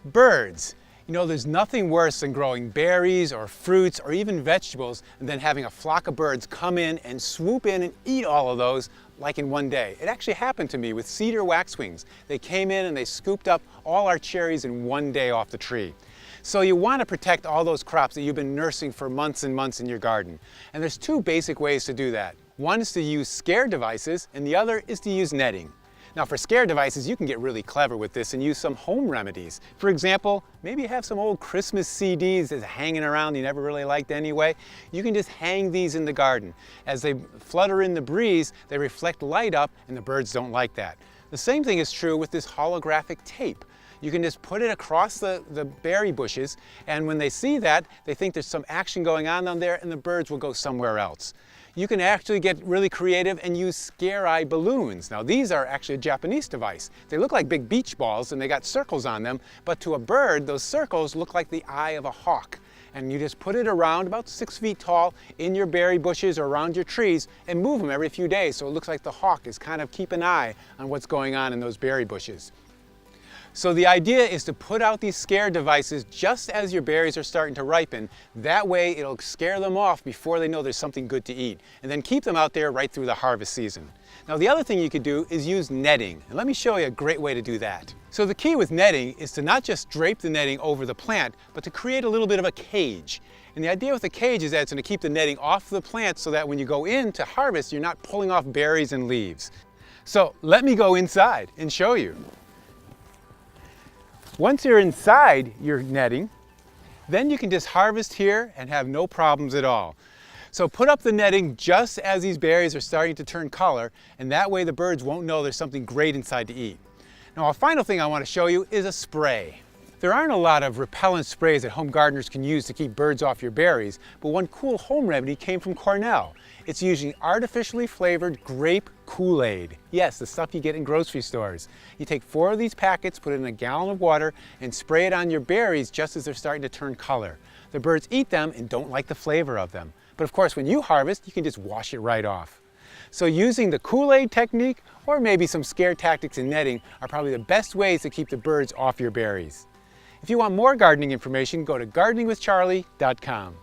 Birds. You know, there's nothing worse than growing berries or fruits or even vegetables and then having a flock of birds come in and swoop in and eat all of those like in one day. It actually happened to me with cedar waxwings. They came in and they scooped up all our cherries in one day off the tree. So you want to protect all those crops that you've been nursing for months and months in your garden. And there's two basic ways to do that. One is to use scare devices and the other is to use netting. Now for scare devices, you can get really clever with this and use some home remedies. For example, maybe you have some old Christmas CDs that's hanging around you never really liked anyway. You can just hang these in the garden. As they flutter in the breeze, they reflect light up and the birds don't like that. The same thing is true with this holographic tape. You can just put it across the berry bushes, and when they see that, they think there's some action going on down there and the birds will go somewhere else. You can actually get really creative and use scare eye balloons. Now these are actually a Japanese device. They look like big beach balls and they got circles on them, but to a bird, those circles look like the eye of a hawk. And you just put it around about 6 feet tall in your berry bushes or around your trees and move them every few days so it looks like the hawk is kind of keeping an eye on what's going on in those berry bushes. So the idea is to put out these scare devices just as your berries are starting to ripen. That way it'll scare them off before they know there's something good to eat. And then keep them out there right through the harvest season. Now the other thing you could do is use netting. And let me show you a great way to do that. So the key with netting is to not just drape the netting over the plant, but to create a little bit of a cage. And the idea with the cage is that it's going to keep the netting off the plant so that when you go in to harvest, you're not pulling off berries and leaves. So let me go inside and show you. Once you're inside your netting, then you can just harvest here and have no problems at all. So put up the netting just as these berries are starting to turn color, and that way the birds won't know there's something great inside to eat. Now a final thing I want to show you is a spray. There aren't a lot of repellent sprays that home gardeners can use to keep birds off your berries, but one cool home remedy came from Cornell. It's using artificially flavored grape Kool-Aid. Yes, the stuff you get in grocery stores. You take 4 of these packets, put it in a gallon of water, and spray it on your berries just as they're starting to turn color. The birds eat them and don't like the flavor of them. But of course, when you harvest, you can just wash it right off. So using the Kool-Aid technique, or maybe some scare tactics and netting, are probably the best ways to keep the birds off your berries. If you want more gardening information, go to gardeningwithcharlie.com.